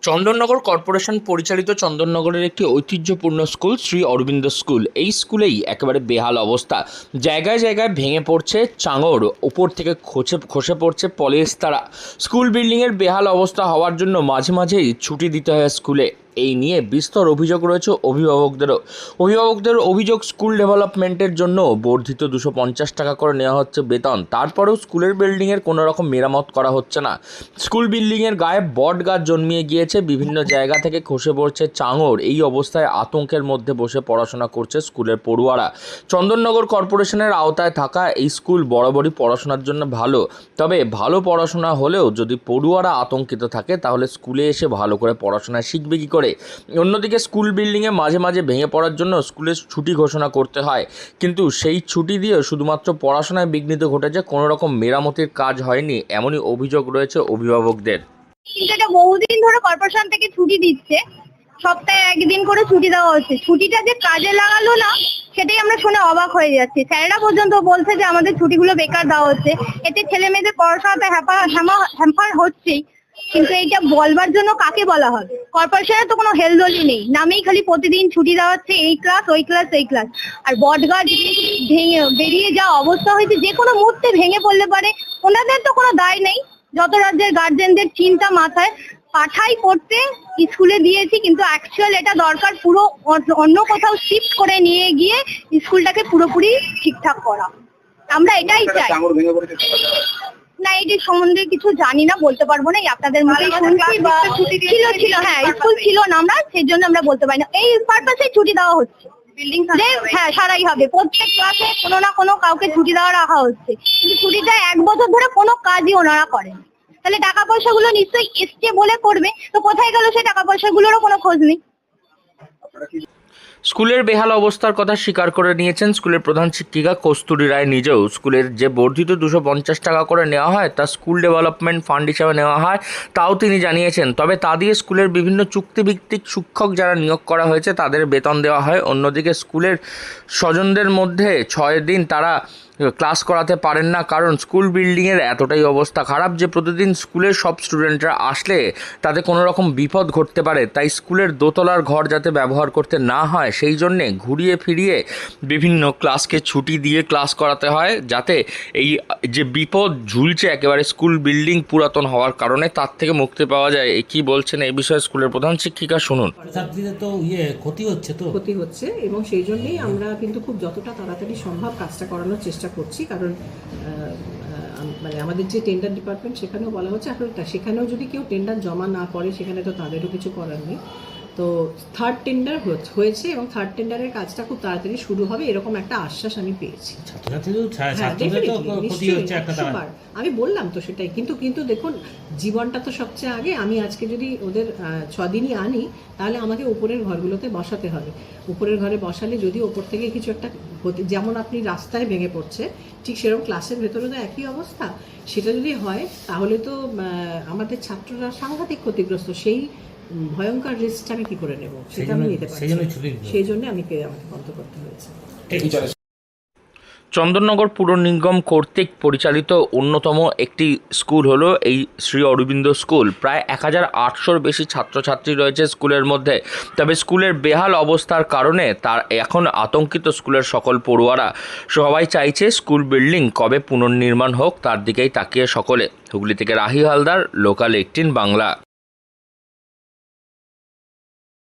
Chandannagar corporation পরিচালিত চন্দননগরের একটি ঐতিহ্যপূর্ণ স্কুল শ্রী অরবিন্দ স্কুল। এই স্কুলেই একেবারে বেহাল অবস্থা। জায়গায় জায়গায় ভেঙে পড়ছে চাঙড়, উপর থেকে খসে পড়ছে পলিস্তারা। স্কুল বিল্ডিংয়ের বেহাল অবস্থা হওয়ার জন্য মাঝে মাঝেই ছুটি দিতে হয় স্কুলে। এই নিয়ে বিস্তর অভিযোগ রয়েছে অভিভাবকদের অভিযোগ, স্কুল ডেভেলপমেন্টের জন্য বর্ধিত 250 টাকা করে নেওয়া হচ্ছে বেতন, তারপরেও স্কুলের বিল্ডিংয়ের কোনো রকম মেরামত করা হচ্ছে না। স্কুল বিল্ডিংয়ের গায়ে বট গাছ জন্মিয়ে গিয়েছে, বিভিন্ন জায়গা থেকে খসে পড়ছে চাঙড়। এই অবস্থায় আতঙ্কের মধ্যে বসে পড়াশোনা করছে স্কুলের পড়ুয়ারা। চন্দননগর কর্পোরেশনের আওতায় থাকা এই স্কুল বরাবরই পড়াশোনার জন্য ভালো, তবে ভালো পড়াশোনা হলেও যদি পড়ুয়ারা আতঙ্কিত থাকে তাহলে স্কুলে এসে ভালো করে পড়াশোনা শিখবে কী করে? অন্যদিকে স্কুল বিল্ডিংয়ে মাঝে মাঝে ভেঙে পড়ার জন্য স্কুলের ছুটি ঘোষণা করতে হয়, কিন্তু সেই ছুটি দিয়ে শুধুমাত্র পড়াশোনায় বিঘ্নিত ঘটেছে, কোনো রকম মেরামতির কাজ হয়নি, এমনই অভিযোগ রয়েছে অভিভাবকদের। কিন্তু এটা বহুদিন ধরে কর্পোরেশন থেকে ছুটি দিচ্ছে, সপ্তাহে একদিন করে ছুটি দেওয়া হচ্ছে। ছুটিটা যে কাজে লাগালো না সেটাই আমরা শুনে অবাক হয়ে যাচ্ছি। স্যারেরা পর্যন্ত বলছে যে আমাদের ছুটিগুলো বেকার দেওয়া হচ্ছে, এতে ছেলে মেয়েদের পড়াশোনাতে হ্যাম্পার হচ্ছেই। কিন্তু এইটা বলবার জন্য কাকে বলা হবে? কর্পোরেশনের তো কোনো হেলদোলই নেই, নামেই খালি প্রতিদিন ছুটি দেওয়া হচ্ছে, এই ক্লাস ওই ক্লাস এই ক্লাস। আর বটগাছ ভেঙে বেরিয়ে যা অবস্থা হয়েছে, যে কোনো মুহূর্তে ভেঙে পড়লে পারে। ওনাদের তো কোনো দায় নেই, যত রাজ্যের গার্জেনদের চিন্তা মাথায় পাঠাই করতে স্কুলে দিয়েছি, কিন্তু অ্যাকচুয়াল এটা দরকার পুরো অন্য কোথাও শিফট করে নিয়ে গিয়ে স্কুলটাকে পুরোপুরি ঠিকঠাক করা। আমরা এটাই চাই। না, এটির সম্বন্ধে কিছু জানি না, বলতে পারবো না। আপনাদের মুখেই শুনছি বা ছিল হ্যাঁ, স্কুল ছিল না, আমরা সেই জন্য আমরা বলতে পারি না। এই পারপাসে ছুটি দেওয়া হচ্ছে, হ্যাঁ সারাই হবে। প্রত্যেক ক্লাসে কোনো না কোনো কাউকে ছুটি দেওয়া রাখা হচ্ছে, কিন্তু ছুটিটা 1 বছর ধরে কোনো কাজই ওনারা করেন। তাহলে টাকা পয়সাগুলো নিশ্চয়ই এসছে বলে করবে, তো কোথায় গেল সেই টাকা পয়সাগুলোরও কোনো খোঁজ নেই। স্কুলের বেহাল অবস্থার কথা স্বীকার করে নিয়েছেন স্কুলের প্রধান শিক্ষিকা কস্তুরী রায় নিজেও। স্কুলের যে বর্ধিত 250 টাকা করে নেওয়া হয় তা স্কুল ডেভেলপমেন্ট ফান্ড হিসাবে নেওয়া হয়, তাও তিনি জানিয়েছেন। তবে তা দিয়ে স্কুলের বিভিন্ন চুক্তিভিত্তিক শিক্ষক যারা নিয়োগ করা হয়েছে তাদের বেতন দেওয়া হয়। অন্যদিকে স্কুলের স্বজনদের মধ্যে 6 দিন তারা ক্লাস করাতে পারেন না, কারণ স্কুল বিল্ডিংয়ের এতটাই অবস্থা খারাপ যে প্রতিদিন স্কুলের সব স্টুডেন্টরা আসলে তাতে কোনো রকম বিপদ ঘটতে পারে। তাই স্কুলের দোতলার ঘর যাতে ব্যবহার করতে না হয় সেই জন্যে ঘুরিয়ে ফিরিয়ে বিভিন্ন ক্লাসকে ছুটি দিয়ে ক্লাস করাতে হয়, যাতে এই যে বিপদ ঝুলছে একেবারে স্কুল বিল্ডিং পুরাতন হওয়ার কারণে, তার থেকে মুক্তি পাওয়া যায়। কি বলছেন এই বিষয়ে স্কুলের প্রধান শিক্ষিকা, শুনুন। ছাত্রীদের তো ক্ষতি হচ্ছে এবং সেই জন্যই আমরা কিন্তু খুব যতটা তাড়াতাড়ি সম্ভব কাজটা করানোর চেষ্টা করছি। কারণ মানে আমাদের যে টেন্ডার ডিপার্টমেন্ট সেখানেও বলা হচ্ছে, এখন সেখানেও যদি কেউ টেন্ডার জমা না করে সেখানে তো তাদেরও কিছু করার নেই। তো থার্ড টেন্ডার হয়েছে এবং থার্ড টেন্ডারের কাজটা খুব তাড়াতাড়ি শুরু হবে, এরকম একটা আশ্বাস আমি পেয়েছি। আমি বললাম তো সেটাই, কিন্তু দেখুন, জীবনটা তো সবচেয়ে আগে। আমি আজকে যদি ওদের 6 দিনই আনি তাহলে আমাকে উপরের ঘরগুলোতে বসাতে হবে। উপরের ঘরে বসালে যদি ওপর থেকে কিছু একটা যেমন আপনি রাস্তায় ভেঙে পড়ছে, ঠিক সেরকম ক্লাসের ভেতরে তো একই অবস্থা। সেটা যদি হয় তাহলে তো আমাদের ছাত্ররা সাংঘাতিক ক্ষতিগ্রস্ত। সেই ভয়ঙ্কর রিস্কটা আমি কি করে নেব, সেটা আমি নিতে পারছি। সেই জন্য আমাকে বন্ধ করতে হয়েছে। চন্দননগর পুর নিগম কর্তৃক পরিচালিত অন্যতম একটি স্কুল হলো এই শ্রী অরবিন্দ স্কুল। প্রায় 1800-র বেশি ছাত্রছাত্রী রয়েছে স্কুলের মধ্যে। তবে স্কুলের বেহাল অবস্থার কারণে তার এখন আতঙ্কিত স্কুলের সকল পড়ুয়ারা। সবাই চাইছে স্কুল বিল্ডিং কবে পুনর্নির্মাণ হোক, তার দিকেই তাকিয়ে সকলে। হুগলি থেকে রাহি হালদার, লোকাল 18 বাংলা।